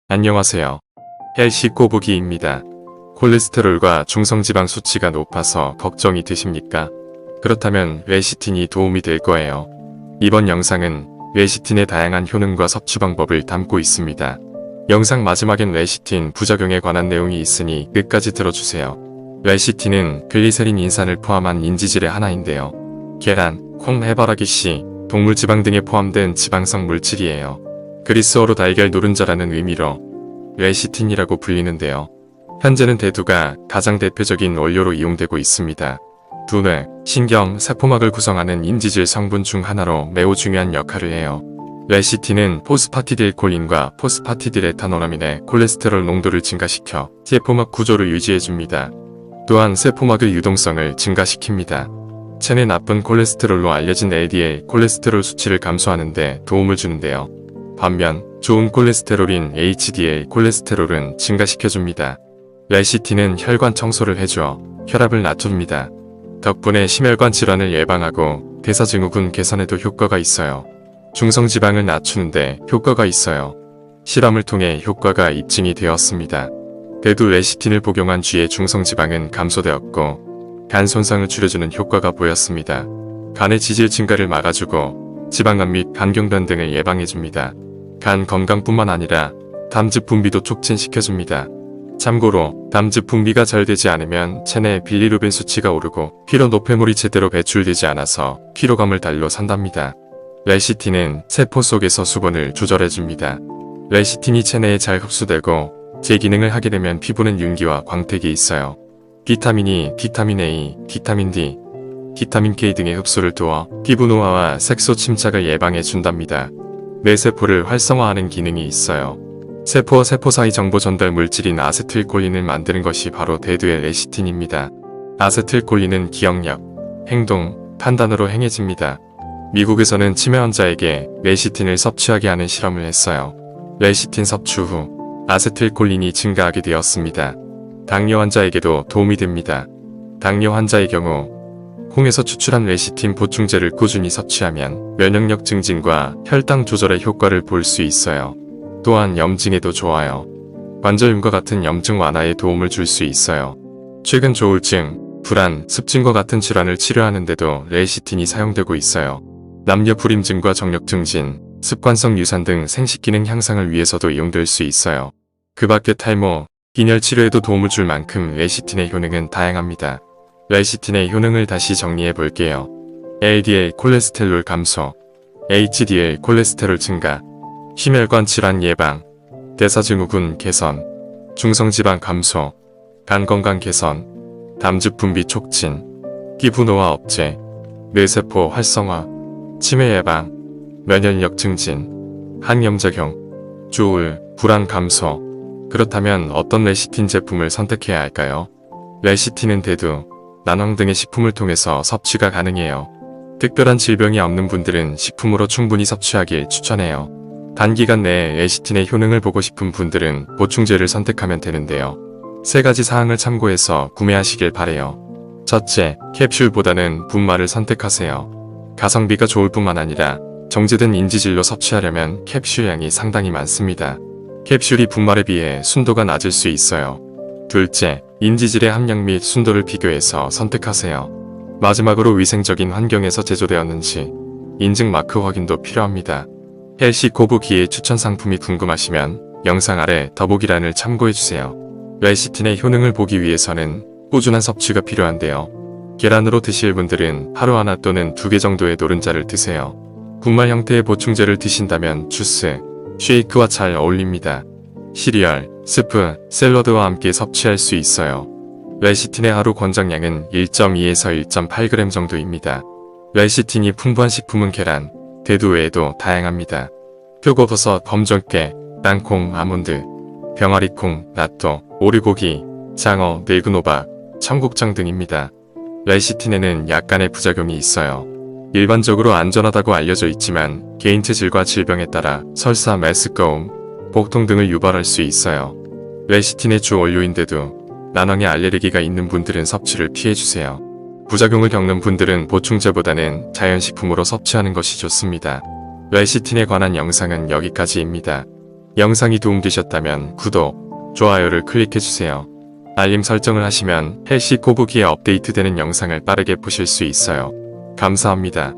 안녕하세요. 헬시 꼬부기입니다. 콜레스테롤과 중성지방 수치가 높아서 걱정이 되십니까? 그렇다면 레시틴이 도움이 될 거예요. 이번 영상은 레시틴의 다양한 효능과 섭취 방법을 담고 있습니다. 영상 마지막엔 레시틴 부작용에 관한 내용이 있으니 끝까지 들어주세요. 레시틴은 글리세린 인산을 포함한 인지질의 하나인데요. 계란, 콩, 해바라기 씨, 동물지방 등에 포함된 지방성 물질이에요. 그리스어로 달걀 노른자라는 의미로 레시틴이라고 불리는데요. 현재는 대두가 가장 대표적인 원료로 이용되고 있습니다. 두뇌, 신경, 세포막을 구성하는 인지질 성분 중 하나로 매우 중요한 역할을 해요. 레시틴은 포스파티딜콜린과 포스파티딜에타노라민의 콜레스테롤 농도를 증가시켜 세포막 구조를 유지해줍니다. 또한 세포막의 유동성을 증가시킵니다. 체내 나쁜 콜레스테롤로 알려진 LDL 콜레스테롤 수치를 감소하는 데 도움을 주는데요. 반면 좋은 콜레스테롤인 HDL 콜레스테롤은 증가시켜줍니다. 레시틴은 혈관 청소를 해줘 혈압을 낮춥니다. 덕분에 심혈관 질환을 예방하고 대사증후군 개선에도 효과가 있어요. 중성지방을 낮추는데 효과가 있어요. 실험을 통해 효과가 입증이 되었습니다. 대두 레시틴을 복용한 뒤에 중성지방은 감소되었고 간 손상을 줄여주는 효과가 보였습니다. 간의 지질 증가를 막아주고 지방암 및 간경변 등을 예방해줍니다. 간 건강뿐만 아니라 담즙 분비도 촉진시켜줍니다. 참고로 담즙 분비가 잘 되지 않으면 체내 빌리루빈 수치가 오르고 피로 노폐물이 제대로 배출되지 않아서 피로감을 달러 산답니다. 레시틴은 세포 속에서 수분을 조절해줍니다. 레시틴이 체내에 잘 흡수되고 제 기능을 하게 되면 피부는 윤기와 광택이 있어요. 비타민이 비타민 A, 비타민 D, 비타민 K 등의 흡수를 도와 피부 노화와 색소 침착을 예방해 준답니다. 뇌세포를 활성화하는 기능이 있어요. 세포와 세포 사이 정보 전달 물질인 아세틸콜린을 만드는 것이 바로 대두의 레시틴입니다. 아세틸콜린은 기억력, 행동, 판단으로 행해집니다. 미국에서는 치매 환자에게 레시틴을 섭취하게 하는 실험을 했어요. 레시틴 섭취 후 아세틸콜린이 증가하게 되었습니다. 당뇨 환자에게도 도움이 됩니다. 당뇨 환자의 경우 콩에서 추출한 레시틴 보충제를 꾸준히 섭취하면 면역력 증진과 혈당 조절의 효과를 볼 수 있어요. 또한 염증에도 좋아요. 관절염과 같은 염증 완화에 도움을 줄 수 있어요. 최근 조울증, 불안, 습진과 같은 질환을 치료하는데도 레시틴이 사용되고 있어요. 남녀 불임증과 정력 증진, 습관성 유산 등 생식기능 향상을 위해서도 이용될 수 있어요. 그 밖에 탈모, 빈혈 치료에도 도움을 줄 만큼 레시틴의 효능은 다양합니다. 레시틴의 효능을 다시 정리해 볼게요. LDL 콜레스테롤 감소, HDL 콜레스테롤 증가, 심혈관 질환 예방, 대사증후군 개선, 중성지방 감소, 간 건강 개선, 담즙 분비 촉진, 피부 노화 억제, 뇌세포 활성화, 치매 예방, 면역력 증진, 항염작용, 조울, 불안 감소. 그렇다면 어떤 레시틴 제품을 선택해야 할까요? 레시틴은 대두, 난황 등의 식품을 통해서 섭취가 가능해요. 특별한 질병이 없는 분들은 식품으로 충분히 섭취하길 추천해요. 단기간 내에 레시틴의 효능을 보고 싶은 분들은 보충제를 선택하면 되는데요. 3가지 사항을 참고해서 구매하시길 바래요. 첫째, 캡슐보다는 분말을 선택하세요. 가성비가 좋을 뿐만 아니라 정제된 인지질로 섭취하려면 캡슐 양이 상당히 많습니다. 캡슐이 분말에 비해 순도가 낮을 수 있어요. 둘째, 인지질의 함량 및 순도를 비교해서 선택하세요. 마지막으로 위생적인 환경에서 제조되었는지 인증 마크 확인도 필요합니다. 헬시 꼬부기의 추천 상품이 궁금하시면 영상 아래 더보기란을 참고해주세요. 레시틴의 효능을 보기 위해서는 꾸준한 섭취가 필요한데요. 계란으로 드실 분들은 하루 하나 또는 2개 정도의 노른자를 드세요. 분말 형태의 보충제를 드신다면 주스, 쉐이크와 잘 어울립니다. 시리얼, 스프, 샐러드와 함께 섭취할 수 있어요. 레시틴의 하루 권장량은 1.2에서 1.8g 정도입니다. 레시틴이 풍부한 식품은 계란, 대두 외에도 다양합니다. 표고버섯, 검정깨, 땅콩, 아몬드, 병아리콩, 낫또, 오리고기, 장어, 늙은 호박, 청국장 등입니다. 레시틴에는 약간의 부작용이 있어요. 일반적으로 안전하다고 알려져 있지만 개인 체질과 질병에 따라 설사, 메스꺼움, 복통 등을 유발할 수 있어요. 레시틴의 주 원료인데도 난황에 알레르기가 있는 분들은 섭취를 피해주세요. 부작용을 겪는 분들은 보충제보다는 자연식품으로 섭취하는 것이 좋습니다. 레시틴에 관한 영상은 여기까지입니다. 영상이 도움되셨다면 구독, 좋아요를 클릭해주세요. 알림 설정을 하시면 헬시 꼬부기에 업데이트되는 영상을 빠르게 보실 수 있어요. 감사합니다.